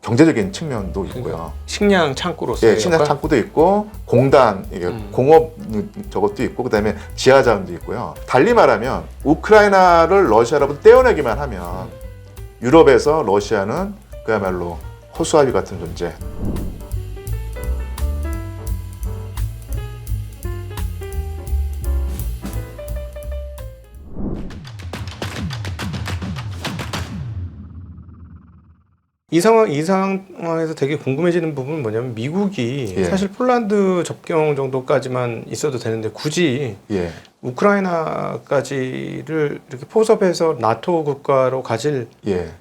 경제적인 측면도 있고요. 식량 창구로서 예, 식량 창구도 있고 공단, 이게 공업 저것도 있고 그다음에 지하 자원도 있고요. 달리 말하면 우크라이나를 러시아로부터 떼어내기만 하면 유럽에서 러시아는 그야말로 호수아비 같은 존재. 이 상황에서 되게 궁금해지는 부분은 뭐냐면 미국이 예. 사실 폴란드 접경 정도까지만 있어도 되는데 굳이 예. 우크라이나까지를 이렇게 포섭해서 나토 국가로 가질 예.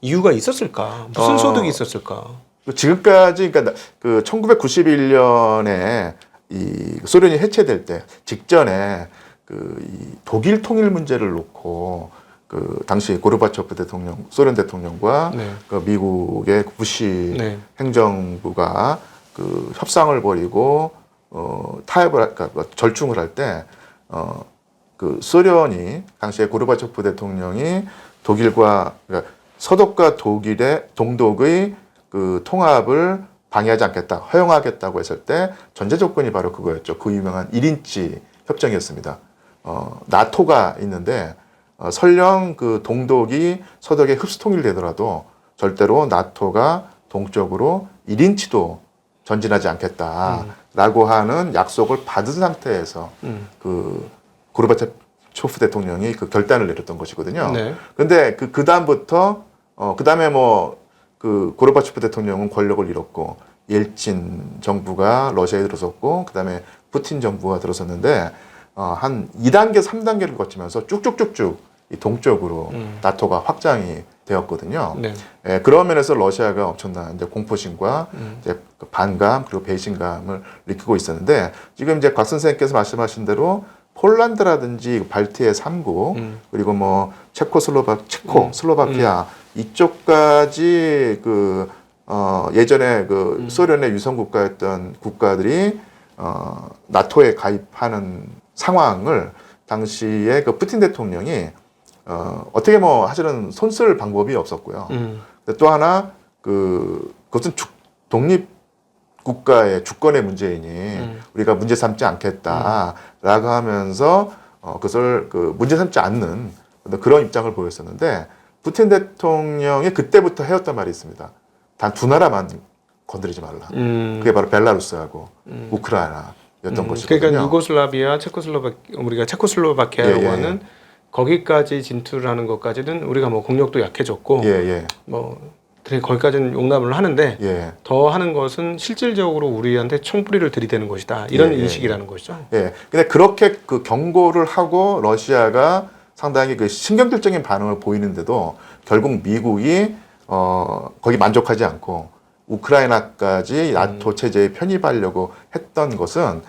이유가 있었을까? 무슨 소득이 있었을까? 지금까지 그러니까 그 1991년에 이 소련이 해체될 때 직전에 그 이 독일 통일 문제를 놓고 그 당시 고르바초프 대통령, 소련 대통령과 네. 그 미국의 부시 네. 행정부가 그 협상을 벌이고 타협을 그러니까 절충을 할 때 그 소련이 당시에 고르바초프 대통령이 독일과 그러니까 서독과 독일의 동독의 그 통합을 방해하지 않겠다, 허용하겠다고 했을 때 전제 조건이 바로 그거였죠. 그 유명한 1인치 협정이었습니다. 나토가 있는데 설령 그 동독이 서독에 흡수 통일되더라도 절대로 나토가 동쪽으로 1인치도 전진하지 않겠다라고 하는 약속을 받은 상태에서 그 고르바초프 대통령이 그 결단을 내렸던 것이거든요. 네. 근데 그 다음부터 그 다음에 뭐 그 고르바초프 대통령은 권력을 잃었고 옐친 정부가 러시아에 들어섰고 그 다음에 푸틴 정부가 들어섰는데 한 2단계, 3단계를 거치면서 쭉쭉쭉쭉 이 동쪽으로 나토가 확장이 되었거든요. 네. 예, 그런 면에서 러시아가 엄청난 이제 공포심과 이제 반감 그리고 배신감을 느끼고 있었는데 지금 이제 곽 선생님께서 말씀하신 대로 폴란드라든지 발트의 3국 그리고 뭐 슬로바키아 이쪽까지 그 예전에 그 소련의 유성 국가였던 국가들이 나토에 가입하는 상황을 당시에 그 푸틴 대통령이 어떻게 뭐 사실은 손쓸 방법이 없었고요. 또 하나 그것은 독립 국가의 주권의 문제이니 우리가 문제 삼지 않겠다라고 하면서 그것을 그 문제 삼지 않는 그런 입장을 보였었는데 푸틴 대통령이 그때부터 해왔던 말이 있습니다. 단 두 나라만 건드리지 말라. 그게 바로 벨라루스하고 우크라이나였던 것이거든요. 그러니까 유고슬라비아, 우리가 체코슬로바키아라고 예, 예. 하는 거기까지 진출하는 것까지는 우리가 뭐 국력도 약해졌고 뭐 거기까지는 용납을 하는데 더 하는 것은 실질적으로 우리한테 총뿌리를 들이대는 것이다. 이런 인식이라는 것이죠. 예. 근데 그렇게 그 경고를 하고 러시아가 상당히 그 신경질적인 반응을 보이는데도 결국 미국이 거기 만족하지 않고 우크라이나까지 나토 체제에 편입하려고 했던 것은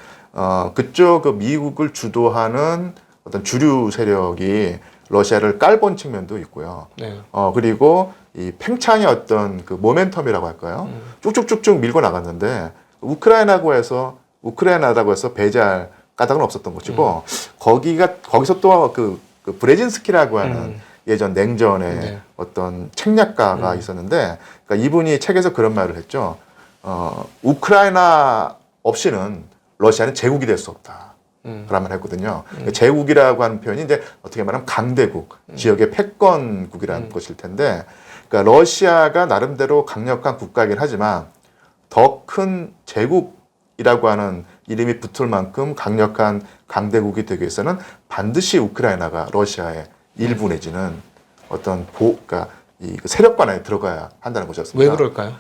그쪽 그 미국을 주도하는 어떤 주류 세력이 러시아를 깔본 측면도 있고요. 네. 그리고 이 팽창의 어떤 그 모멘텀이라고 할까요? 쭉쭉쭉쭉 밀고 나갔는데 우크라이나라고 해서 배제할 까닭은 없었던 것이고 거기서 또 그 브레진스키라고 하는 예전 냉전의 어떤 책략가가 있었는데 그러니까 이분이 책에서 그런 말을 했죠. 우크라이나 없이는 러시아는 제국이 될 수 없다. 그런 말을 했거든요. 제국이라고 하는 표현이 이제 어떻게 말하면 강대국, 지역의 패권국이라는 것일 텐데 그러니까 러시아가 나름대로 강력한 국가이긴 하지만 더 큰 제국이라고 하는 이름이 붙을 만큼 강력한 강대국이 되기 위해서는 반드시 우크라이나가 러시아의 일부 내지는 어떤 그러니까 이 세력관 안에 들어가야 한다는 것이었습니다. 왜 그럴까요?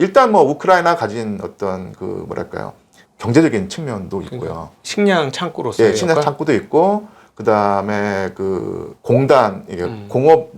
일단 뭐 우크라이나 가진 어떤 그 뭐랄까요 경제적인 측면도 있고요. 식량 창구로서 예, 식량 창구도 있고 그다음에 그 공단 이게 공업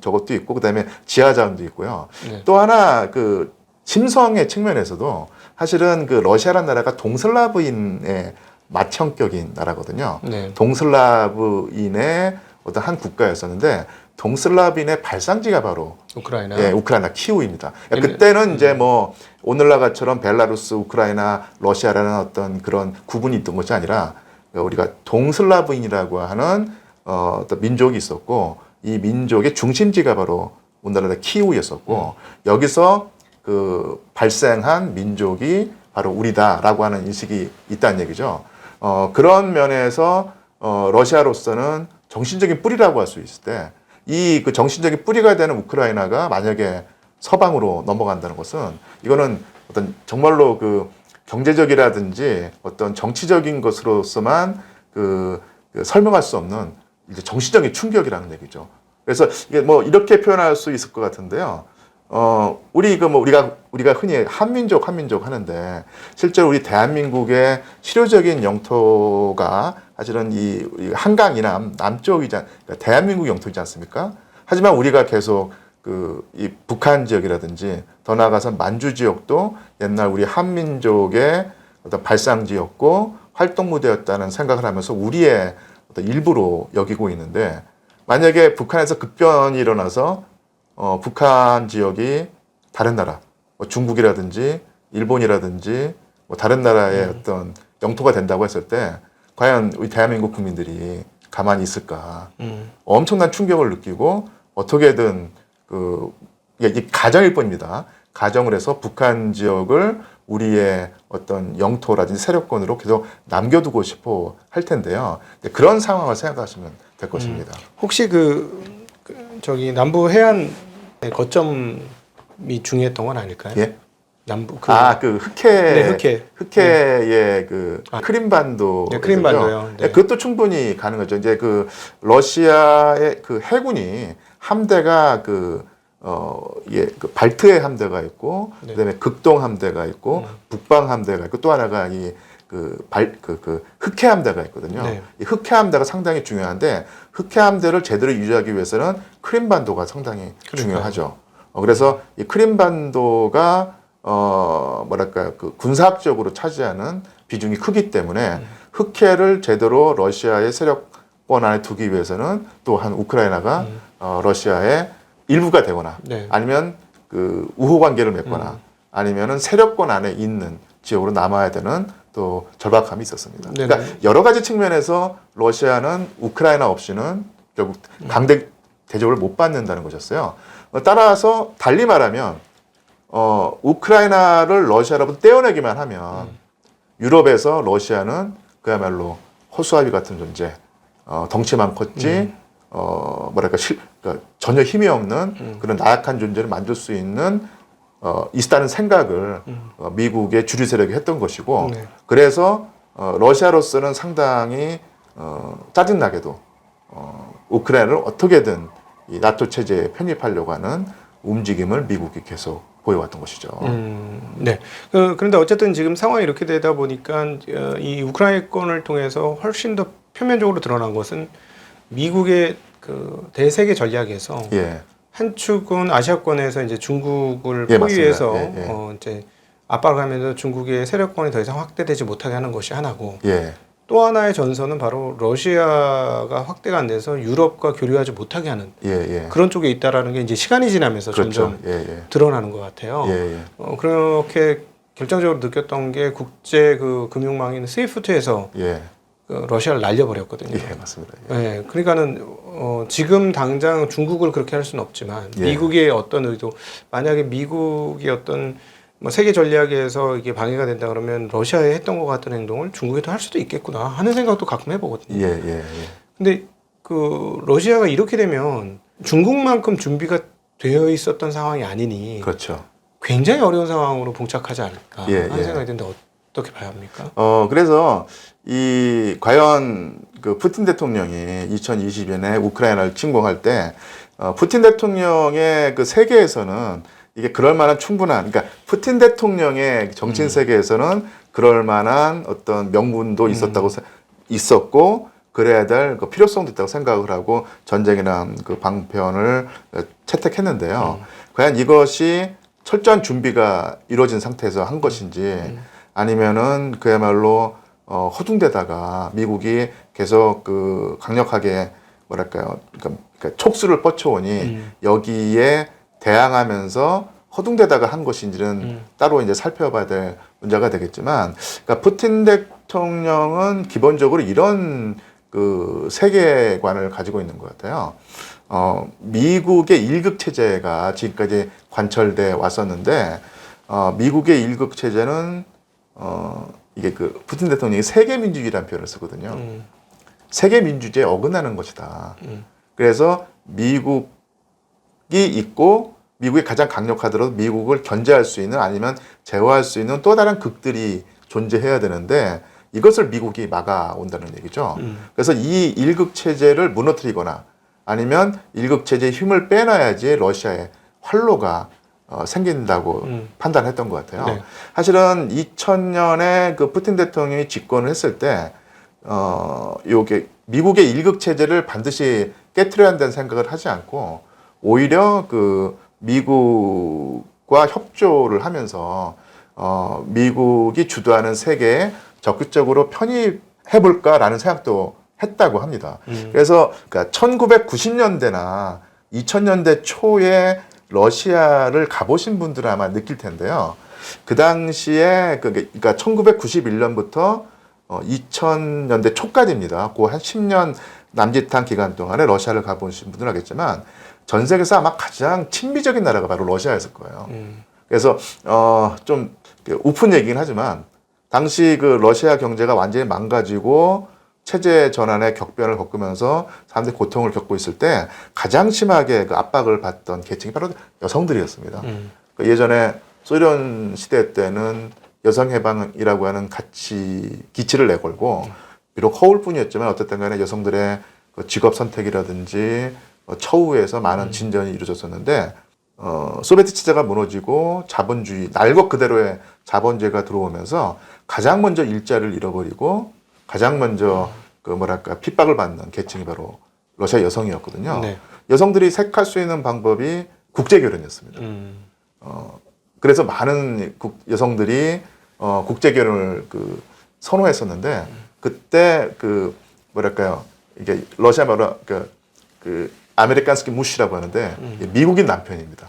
저것도 있고 그다음에 지하 자원도 있고요. 또 하나 그 심성의 측면에서도 사실은 그 러시아라는 나라가 동슬라브인의 맏형격인 나라거든요. 동슬라브인의 어떤 한 국가였었는데 동슬라브인의 발상지가 바로 우크라이나 키우입니다. 그때는 이제 뭐 오늘날처럼 벨라루스, 우크라이나, 러시아라는 어떤 그런 구분이 있던 것이 아니라 우리가 동슬라브인이라고 하는 어떤 민족이 있었고 이 민족의 중심지가 바로 오늘날의 키우였었고 여기서 발생한 민족이 바로 우리다라고 하는 인식이 있다는 얘기죠. 그런 면에서 러시아로서는 정신적인 뿌리라고 할 수 있을 때 이 그 정신적인 뿌리가 되는 우크라이나가 만약에 서방으로 넘어간다는 것은 이거는 어떤 정말로 그 경제적이라든지 어떤 정치적인 것으로서만 설명할 수 없는 이제 정신적인 충격이라는 얘기죠. 그래서 이게 뭐 이렇게 표현할 수 있을 것 같은데요. 우리가 흔히 한민족 하는데 실제로 우리 대한민국의 실효적인 영토가 사실은 이 한강 이남 남쪽이지 그러니까 대한민국 영토이지 않습니까? 하지만 우리가 계속 이 북한 지역이라든지 더 나아가서 만주 지역도 옛날 우리 한민족의 어떤 발상지였고 활동 무대였다는 생각을 하면서 우리의 어떤 일부로 여기고 있는데 만약에 북한에서 급변이 일어나서 북한 지역이 다른 나라, 뭐 중국이라든지 일본이라든지 뭐 다른 나라의 어떤 영토가 된다고 했을 때 과연 우리 대한민국 국민들이 가만히 있을까? 엄청난 충격을 느끼고 어떻게든 이 가정일 뿐입니다. 가정을 해서 북한 지역을 우리의 어떤 영토라든지 세력권으로 계속 남겨두고 싶어 할 텐데요. 그런 상황을 생각하시면 될 것입니다. 혹시 저기 남부 해안 거점이 중요했던 건 아닐까요? 예? 남부 흑해의 크림반도. 네, 크림반도요. 네. 그것도 충분히 가능하죠. 이제 러시아의 해군이 함대가 발트해 함대가 있고, 네. 그다음에 극동 함대가 있고, 북방 함대가 있고, 또 하나가 흑해 함대가 있거든요. 네. 이 흑해 함대가 상당히 중요한데, 흑해 함대를 제대로 유지하기 위해서는 크림반도가 상당히 중요하죠. 그래서 이 크림반도가 군사학적으로 차지하는 비중이 크기 때문에 흑해를 제대로 러시아의 세력권 안에 두기 위해서는 또한 우크라이나가 러시아의 일부가 되거나 네. 아니면 우호 관계를 맺거나 아니면은 세력권 안에 있는 지역으로 남아야 되는 또 절박함이 있었습니다. 네네. 그러니까 여러 가지 측면에서 러시아는 우크라이나 없이는 결국 강대 대접을 못 받는다는 것이었어요. 따라서 달리 말하면 우크라이나를 러시아로부터 떼어내기만 하면 유럽에서 러시아는 그야말로 허수아비 같은 존재, 덩치만 컸지 그러니까 전혀 힘이 없는 그런 나약한 존재를 만들 수 있다는 생각을 미국의 주류 세력이 했던 것이고 네. 그래서 러시아로서는 상당히 짜증나게도 우크라이나를 어떻게든 이 나토 체제에 편입하려고 하는 움직임을 미국이 계속 보여왔던 것이죠. 네. 그런데 어쨌든 지금 상황이 이렇게 되다 보니까 이 우크라이나권을 통해서 훨씬 더 표면적으로 드러난 것은 미국의 대세계 전략에서 예. 한 축은 아시아권에서 이제 중국을 예, 포위해서 맞습니다. 이제 압박을 하면서 중국의 세력권이 더 이상 확대되지 못하게 하는 것이 하나고 예. 또 하나의 전선은 바로 러시아가 확대가 안 돼서 유럽과 교류하지 못하게 하는 그런 쪽에 있다라는 게 이제 시간이 지나면서 그렇죠. 점점 드러나는 것 같아요. 그렇게 결정적으로 느꼈던 게 국제 금융망인 스위프트에서 러시아를 날려버렸거든요. 예, 맞습니다. 예, 그러니까는 지금 당장 중국을 그렇게 할 수는 없지만 미국의 어떤 의도, 만약에 미국의 어떤 세계 전략에서 이게 방해가 된다 그러면 러시아에 했던 것 같은 행동을 중국에도 할 수도 있겠구나 하는 생각도 가끔 해보거든요. 근데 러시아가 이렇게 되면 중국만큼 준비가 되어 있었던 상황이 아니니 그렇죠. 굉장히 어려운 상황으로 봉착하지 않을까 하는 생각이 드는데 어떻게 봐야 합니까? 그래서 과연 푸틴 대통령이 2020년에 우크라이나를 침공할 때 푸틴 대통령의 세계에서는 이게 그럴 만한 충분한, 그러니까 푸틴 대통령의 정치인 세계에서는 그럴 만한 어떤 명분도 있었고 그래야 될 필요성도 있다고 생각을 하고 전쟁이나 방편을 채택했는데요. 과연 이것이 철저한 준비가 이루어진 상태에서 한 것인지 아니면은 그야말로 허둥대다가 미국이 계속 강력하게 그러니까 촉수를 뻗쳐오니 여기에 대항하면서 허둥대다가 한 것인지는 따로 이제 살펴봐야 될 문제가 되겠지만, 그러니까 푸틴 대통령은 기본적으로 이런 세계관을 가지고 있는 것 같아요. 미국의 일극 체제가 지금까지 관철돼 왔었는데, 미국의 일극 체제는 이게 그 푸틴 대통령이 세계 민주주의라는 표현을 쓰거든요. 세계 민주주의에 어긋나는 것이다. 그래서 미국이 있고 미국이 가장 강력하더라도 미국을 견제할 수 있는 아니면 제어할 수 있는 또 다른 극들이 존재해야 되는데 이것을 미국이 막아온다는 얘기죠. 그래서 이 일극 체제를 무너뜨리거나 아니면 일극 체제의 힘을 빼놔야지 러시아의 활로가 생긴다고 판단했던 것 같아요. 네. 사실은 2000년에 그 푸틴 대통령이 집권을 했을 때 요게 미국의 일극 체제를 반드시 깨트려야 한다는 생각을 하지 않고 오히려 그 미국과 협조를 하면서 미국이 주도하는 세계에 적극적으로 편입해볼까라는 생각도 했다고 합니다. 그래서 그러니까 1990년대나 2000년대 초에 러시아를 가보신 분들은 아마 느낄 텐데요. 그 당시에 그러니까 1991년부터 2000년대 초까지입니다. 그 한 10년 남짓한 기간 동안에 러시아를 가보신 분들은 알겠지만 전 세계에서 아마 가장 친미적인 나라가 바로 러시아였을 거예요. 그래서 좀 우픈 얘기긴 하지만 당시 그 러시아 경제가 완전히 망가지고 체제 전환의 격변을 겪으면서 사람들이 고통을 겪고 있을 때 가장 심하게 그 압박을 받던 계층이 바로 여성들이었습니다. 예전에 소련 시대 때는 여성해방이라고 하는 기치를 내걸고 비록 허울 뿐이었지만 어쨌든 간에 여성들의 직업 선택이라든지 처우에서 많은 진전이 이루어졌었는데 소비에트 체제가 무너지고 자본주의, 날 것 그대로의 자본주의가 들어오면서 가장 먼저 일자리를 잃어버리고 가장 먼저 그 뭐랄까 핍박을 받는 계층이 바로 러시아 여성이었거든요. 네. 여성들이 택할 수 있는 방법이 국제 결혼이었습니다. 그래서 많은 여성들이 국제 결혼을 그 선호했었는데 그때 그 뭐랄까요 이게 러시아 말로 그 아메리칸스키 무시라고 하는데 미국인 남편입니다.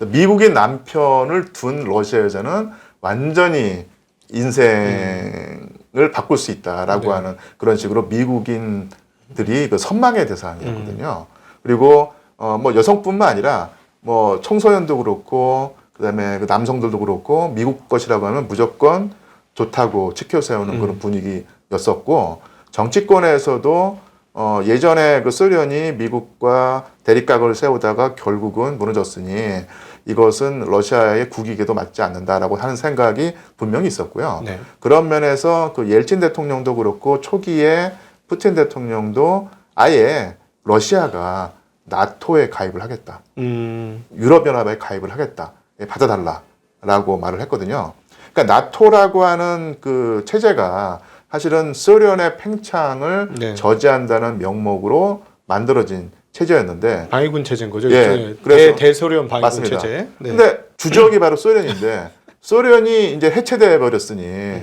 미국인 남편을 둔 러시아 여자는 완전히 인생을 바꿀 수 있다라고 네. 하는 그런 식으로 미국인들이 그 선망의 대상이었거든요. 그리고 뭐 여성뿐만 아니라 뭐 청소년도 그렇고 그다음에 그 남성들도 그렇고 미국 것이라고 하면 무조건 좋다고 치켜세우는 그런 분위기였었고 정치권에서도 예전에 그 소련이 미국과 대립각을 세우다가 결국은 무너졌으니 이것은 러시아의 국익에도 맞지 않는다라고 하는 생각이 분명히 있었고요. 네. 그런 면에서 그 옐친 대통령도 그렇고 초기에 푸틴 대통령도 아예 러시아가 나토에 가입을 하겠다. 유럽연합에 가입을 하겠다. 받아달라라고 말을 했거든요. 그러니까 나토라고 하는 그 체제가 사실은 소련의 팽창을 네. 저지한다는 명목으로 만들어진 체제였는데 방위군 체제인 거죠. 예, 그래서 대소련 방위군 맞습니다. 체제. 네. 근데 주적이 바로 소련인데 소련이 이제 해체돼 버렸으니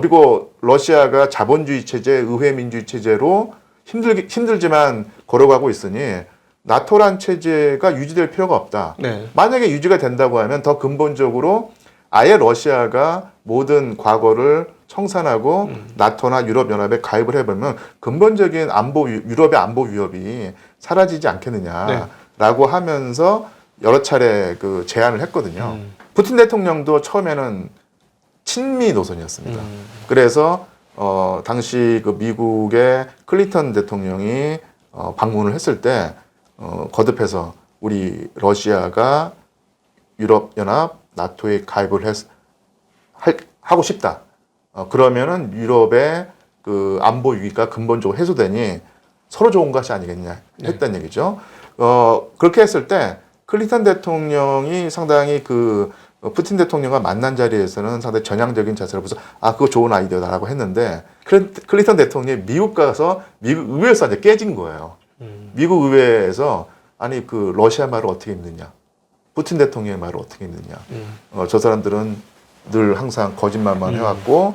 그리고 러시아가 자본주의 체제, 의회 민주주의 체제로 힘들지만 걸어가고 있으니 나토란 체제가 유지될 필요가 없다. 네. 만약에 유지가 된다고 하면 더 근본적으로 아예 러시아가 모든 과거를 청산하고 나토나 유럽연합에 가입을 해보면 근본적인 유럽의 안보 위협이 사라지지 않겠느냐라고 네. 하면서 여러 차례 그 제안을 했거든요. 푸틴 대통령도 처음에는 친미 노선이었습니다. 그래서 당시 그 미국의 클린턴 대통령이 방문을 했을 때 거듭해서 우리 러시아가 유럽연합 나토에 가입을 하고 싶다. 그러면은 유럽의 그 안보 위기가 근본적으로 해소되니 서로 좋은 것이 아니겠냐 했던 네. 얘기죠. 그렇게 했을 때 클린턴 대통령이 상당히 그 푸틴 대통령과 만난 자리에서는 상당히 전향적인 자세를 보면서 그거 좋은 아이디어다라고 했는데 클린턴 대통령이 미국 가서 미국 의회에서 이제 깨진 거예요. 미국 의회에서 아니 그 러시아 말을 어떻게 믿느냐, 푸틴 대통령의 말을 어떻게 믿느냐. 저 사람들은 늘 항상 거짓말만 해왔고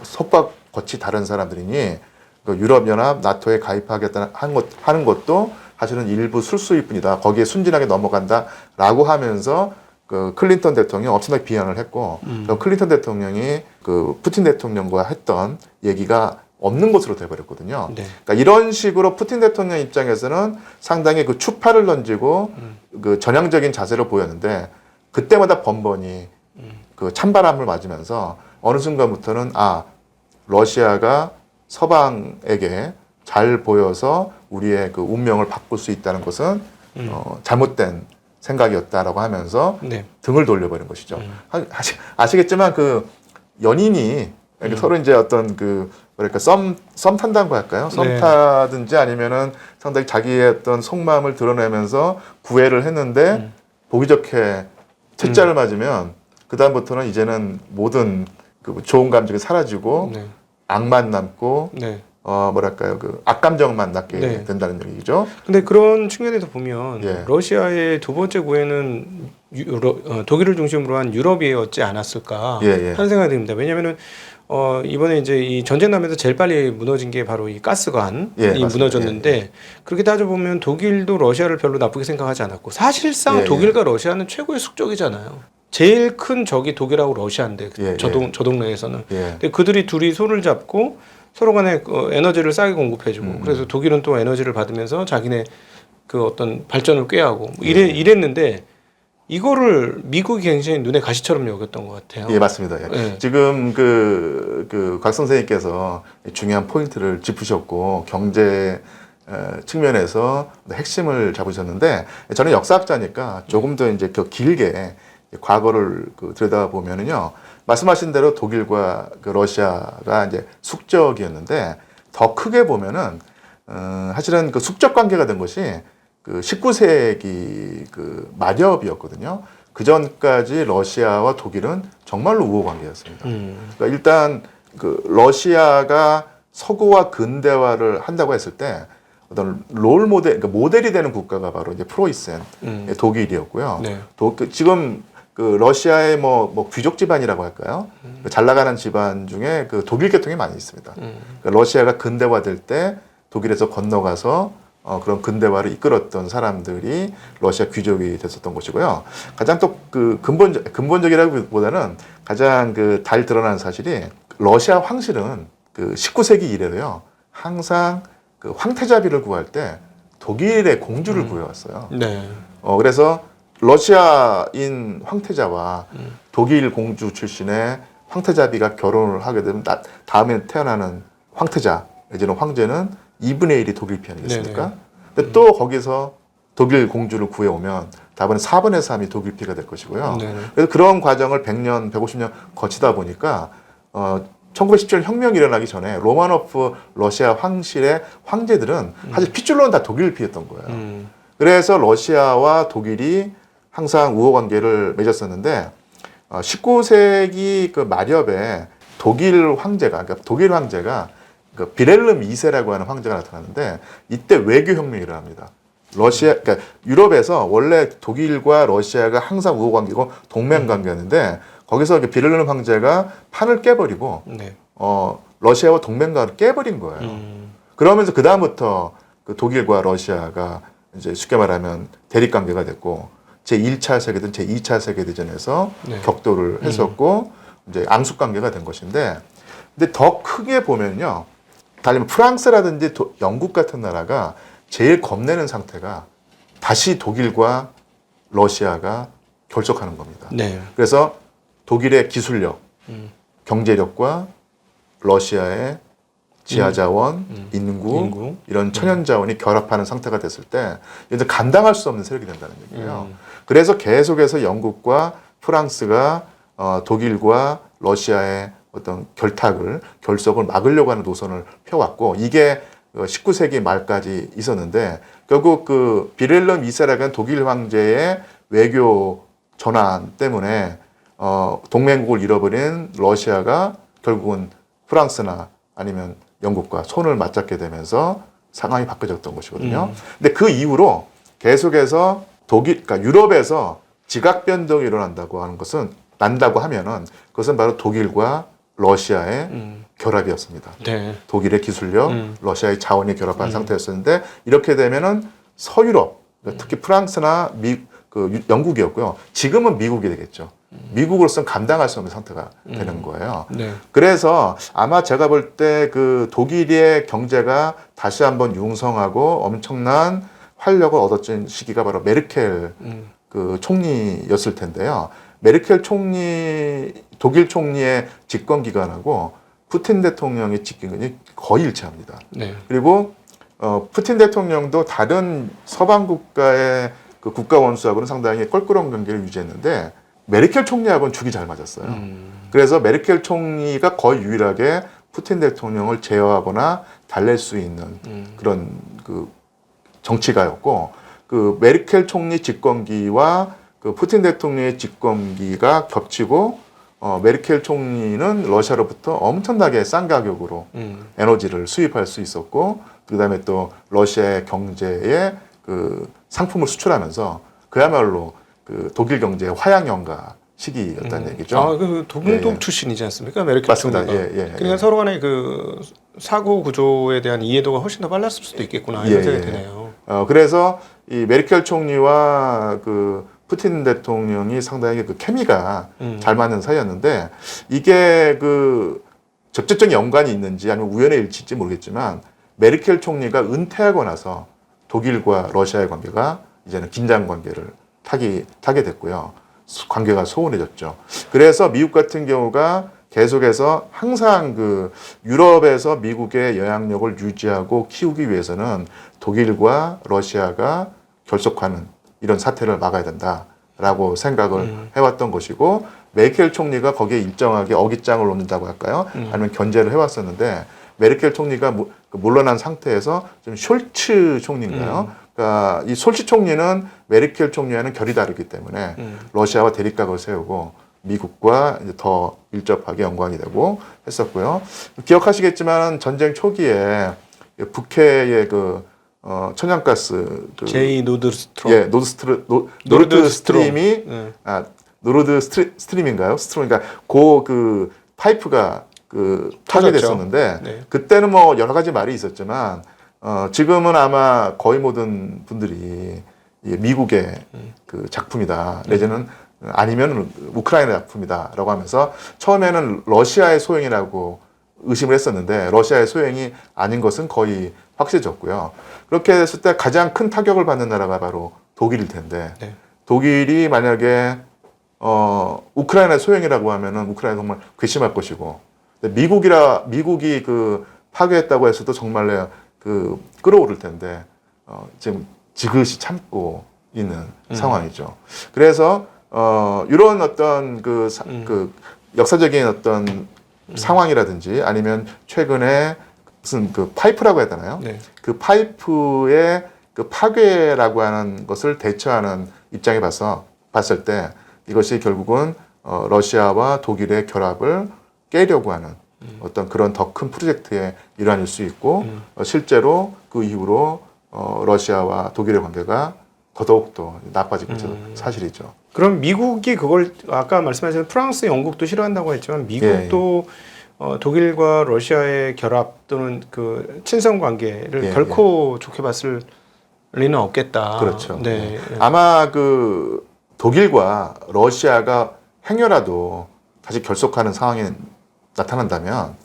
속박같이 다른 사람들이니 그 유럽연합 나토에 가입하겠다는 하는 것도 사실은 일부 술수일 뿐이다. 거기에 순진하게 넘어간다라고 하면서 그 클린턴 대통령이 엄청나게 비난을 했고 클린턴 대통령이 그 푸틴 대통령과 했던 얘기가 없는 것으로 돼버렸거든요. 네. 그러니까 이런 식으로 푸틴 대통령 입장에서는 상당히 그 추파를 던지고 그 전향적인 자세를 보였는데 그때마다 번번이 그 찬바람을 맞으면서 어느 순간부터는 러시아가 서방에게 잘 보여서 우리의 그 운명을 바꿀 수 있다는 것은 잘못된 생각이었다라고 하면서 네. 등을 돌려버린 것이죠. 아시겠지만 그 연인이 서로 이제 어떤 그 뭐랄까 썸 탄다고 할까요? 썸 네. 타든지 아니면은 상당히 자기의 어떤 속마음을 드러내면서 구애를 했는데 보기 좋게 퇴짜를 맞으면 그 다음부터는 이제는 모든 그 좋은 감정이 사라지고 네. 악만 남고 네. 뭐랄까요 그 악감정만 남게 네. 된다는 얘기죠. 근데 그런 측면에서 보면 예. 러시아의 두 번째 구애는 독일을 중심으로 한 유럽이었지 않았을까 하는 생각이 듭니다. 왜냐하면은 이번에 이제 이 전쟁 나면서 제일 빨리 무너진 게 바로 이 가스관이 무너졌는데 그렇게 따져보면 독일도 러시아를 별로 나쁘게 생각하지 않았고 사실상 독일과 러시아는 최고의 숙적이잖아요. 제일 큰 적이 독일하고 러시아인데 저 동네에서는. 근데 그들이 둘이 손을 잡고 서로 간에 에너지를 싸게 공급해주고 그래서 독일은 또 에너지를 받으면서 자기네 그 어떤 발전을 꾀하고 이랬는데 이거를 미국이 굉장히 눈에 가시처럼 여겼던 것 같아요. 예, 맞습니다. 지금 곽 선생님께서 중요한 포인트를 짚으셨고 경제 측면에서 핵심을 잡으셨는데 저는 역사학자니까 조금 더 이제 더 길게 과거를 들여다 보면은요. 말씀하신 대로 독일과 그 러시아가 이제 숙적이었는데 더 크게 보면은 사실은 그 숙적 관계가 된 것이 그 19세기 그 말엽이었거든요. 그 전까지 러시아와 독일은 정말로 우호 관계였습니다. 그러니까 일단 그 러시아가 서구와 근대화를 한다고 했을 때 어떤 롤 모델, 그러니까 모델이 되는 국가가 바로 이제 프로이센 독일이었고요. 지금 그 러시아의 뭐 귀족 집안이라고 할까요? 잘 나가는 집안 중에 그 독일 계통이 많이 있습니다. 그러니까 러시아가 근대화될 때 독일에서 건너가서 그런 근대화를 이끌었던 사람들이 러시아 귀족이 됐었던 것이고요. 가장 또 그 근본적이라기보다는 가장 그 잘 드러나는 사실이 러시아 황실은 그 19세기 이래로요. 항상 그 황태자비를 구할 때 독일의 공주를 구해왔어요. 그래서 러시아인 황태자와 독일 공주 출신의 황태자비가 결혼을 하게 되면 다음에 태어나는 황태자, 이제는 황제는 2분의 1이 독일 피 아니겠습니까? 근데 또 거기서 독일 공주를 구해오면 답은 4분의 3이 독일 피가 될 것이고요. 그래서 그런 과정을 100년, 150년 거치다 보니까 1917년 혁명이 일어나기 전에 로마노프 러시아 황실의 황제들은 사실 핏줄로는 다 독일 피였던 거예요. 그래서 러시아와 독일이 항상 우호 관계를 맺었었는데 19세기 그 말엽에 독일 황제가 그 비렐름 2세라고 하는 황제가 나타나는데 이때 외교 혁명이 일어납니다. 그러니까 유럽에서 원래 독일과 러시아가 항상 우호 관계고 동맹 관계였는데 거기서 비렐름 황제가 판을 깨버리고 러시아와 동맹관을 깨버린 거예요. 그러면서 그 다음부터 그 독일과 러시아가 이제 쉽게 말하면 대립 관계가 됐고 제1차 세계대전, 제2차 세계대전에서 격돌을 했었고 이제 앙숙 관계가 된 것인데 근데 더 크게 보면요. 달리 프랑스라든지 영국 같은 나라가 제일 겁내는 상태가 다시 독일과 러시아가 결속하는 겁니다. 그래서 독일의 기술력, 경제력과 러시아의 지하자원, 인구, 이런 천연자원이 결합하는 상태가 됐을 때 이제 감당할 수 없는 세력이 된다는 얘기예요. 그래서 계속해서 영국과 프랑스가 독일과 러시아의 어떤 결속을 막으려고 하는 노선을 펴왔고 이게 19세기 말까지 있었는데 결국 그 비렐름 2세라는 독일 황제의 외교 전환 때문에 동맹국을 잃어버린 러시아가 결국은 프랑스나 아니면 영국과 손을 맞잡게 되면서 상황이 바뀌어졌던 것이거든요. 근데 그 이후로 계속해서 그러니까 유럽에서 지각 변동이 일어난다고 하면은 그것은 바로 독일과 러시아의 결합이었습니다. 독일의 기술력, 러시아의 자원이 결합한 상태였었는데 이렇게 되면은 서유럽, 특히 프랑스나 영국이었고요. 지금은 미국이 되겠죠. 미국으로서는 감당할 수 없는 상태가 되는 거예요. 그래서 아마 제가 볼 때 그 독일의 경제가 다시 한번 융성하고 엄청난 활력을 얻었던 시기가 바로 메르켈 그 총리였을 텐데요. 메르켈 독일 총리의 집권 기간하고 푸틴 대통령의 집권 기간이 거의 일치합니다. 네. 그리고 푸틴 대통령도 다른 서방 국가의 그 국가 원수하고는 상당히 껄끄러운 관계를 유지했는데 메르켈 총리하고는 죽이 잘 맞았어요. 그래서 메르켈 총리가 거의 유일하게 푸틴 대통령을 제어하거나 달랠 수 있는 그런 그 정치가였고, 그 메르켈 총리 집권기와 그 푸틴 대통령의 집권기가 겹치고 메르켈 총리는 러시아로부터 엄청나게 싼 가격으로 에너지를 수입할 수 있었고, 그다음에 또 러시아의 경제에 그 상품을 수출하면서 그야말로 그 독일 경제의 화양연가 시기였다는 얘기죠. 아, 그 동독 예. 출신이지 않습니까? 메르켈 맞습니다. 총리가. 그러니까 서로 간의 그 사고 구조에 대한 이해도가 훨씬 더 빨랐을 수도 있겠구나 이런 생각이 드네요. 그래서 이 메르켈 총리와 그 푸틴 대통령이 상당히 그 케미가 잘 맞는 사이였는데, 이게 그 직접적인 연관이 있는지 아니면 우연의 일치인지 모르겠지만 메르켈 총리가 은퇴하고 나서 독일과 러시아의 관계가 이제는 긴장 관계를 타게 됐고요. 관계가 소원해졌죠. 그래서 미국 같은 경우가 계속해서 항상 그 유럽에서 미국의 영향력을 유지하고 키우기 위해서는 독일과 러시아가 결속하는 이런 사태를 막아야 된다라고 생각을 해왔던 것이고, 메르켈 총리가 거기에 일정하게 어깃장을 놓는다고 할까요? 아니면 견제를 해왔었는데, 메르켈 총리가 물러난 상태에서 좀 숄츠 총리인가요? 그러니까 이 숄츠 총리는 메르켈 총리와는 결이 다르기 때문에 러시아와 대립각을 세우고 미국과 이제 더 밀접하게 연관이 되고 했었고요. 기억하시겠지만 전쟁 초기에 북해의 그 천연가스 제이 노드스트롬, 노르드 스트림이 노르드 스트림인가요? 그러니까 그 파이프가 파괴됐었는데, 네. 그때는 뭐 여러 가지 말이 있었지만 지금은 아마 거의 모든 분들이 미국의 그 작품이다, 내지는 아니면 우크라이나 작품이다라고 하면서 처음에는 러시아의 소행이라고 의심을 했었는데 러시아의 소행이 아닌 것은 거의 확실해졌고요. 그렇게 됐을 때 가장 큰 타격을 받는 나라가 바로 독일일 텐데, 네. 독일이 만약에 우크라이나 소행이라고 하면은 우크라이나 정말 괘씸할 것이고, 미국이 그 파괴했다고 했어도 정말 그 끌어오를 텐데 지금 지그시 참고 있는 상황이죠. 그래서 이런 어떤 그 역사적인 어떤 상황이라든지 아니면 최근에 무슨 그 파이프라고 해야 되나요? 네. 그 파이프의 그 파괴라고 하는 것을 대처하는 입장에 봤을 때 이것이 결국은 러시아와 독일의 결합을 깨려고 하는 어떤 그런 더 큰 프로젝트의 일환일 수 있고, 실제로 그 이후로 러시아와 독일의 관계가 더더욱더 나빠진 것은 사실이죠. 그럼 미국이 그걸 아까 말씀하신 프랑스, 영국도 싫어한다고 했지만 미국도 독일과 러시아의 결합 또는 그 친선 관계를 결코 좋게 봤을 리는 없겠다. 그렇죠. 네. 아마 그 독일과 러시아가 행여라도 다시 결속하는 상황이 나타난다면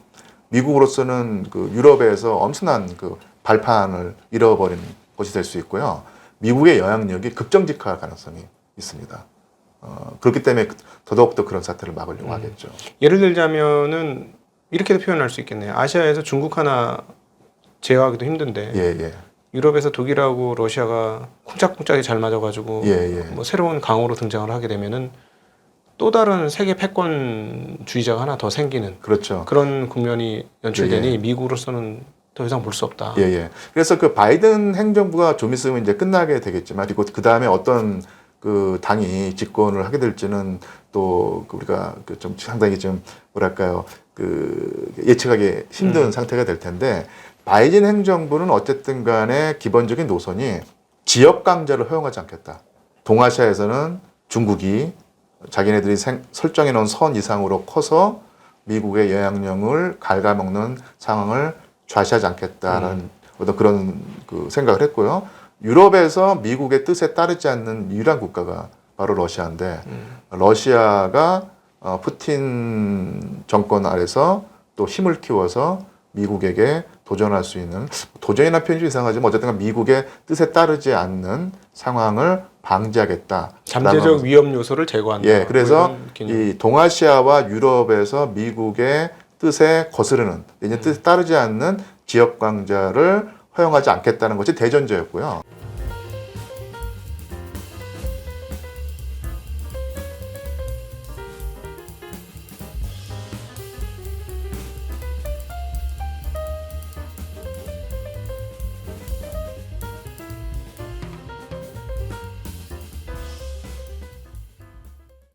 미국으로서는 그 유럽에서 엄청난 그 발판을 잃어버린 것이 될 수 있고요. 미국의 영향력이 급정직할 가능성이 있습니다. 그렇기 때문에 더더욱더 그런 사태를 막으려고 하겠죠. 예를 들자면은 이렇게도 표현할 수 있겠네요. 아시아에서 중국 하나 제어하기도 힘든데 유럽에서 독일하고 러시아가 쿵짝쿵짝이 잘 맞아가지고 뭐 새로운 강호로 등장을 하게 되면은 또 다른 세계 패권주의자가 하나 더 생기는 그런 국면이 연출되니 미국으로서는 더 이상 볼 수 없다. 그래서 그 바이든 행정부가 좀 있으면 이제 끝나게 되겠지만, 그리고 그 다음에 어떤 그 당이 집권을 하게 될지는 또 우리가 좀 상당히 좀 뭐랄까요, 그 예측하기 힘든 상태가 될 텐데, 바이든 행정부는 어쨌든 간에 기본적인 노선이 지역 강자를 허용하지 않겠다. 동아시아에서는 중국이 자기네들이 설정해 놓은 선 이상으로 커서 미국의 영향력을 갉아먹는 상황을 좌시하지 않겠다라는 어떤 그런 그 생각을 했고요. 유럽에서 미국의 뜻에 따르지 않는 유일한 국가가 바로 러시아인데, 러시아가 푸틴 정권 아래서 또 힘을 키워서 미국에게 도전할 수 있는, 도전이나 표현이 좀 이상하지만 어쨌든 미국의 뜻에 따르지 않는 상황을 방지하겠다. 잠재적 위험 요소를 제거한다. 예, 그래서 이 동아시아와 유럽에서 미국의 뜻에 거스르는, 이제 뜻에 따르지 않는 지역 강자를 허용하지 않겠다는 것이 대전제였고요.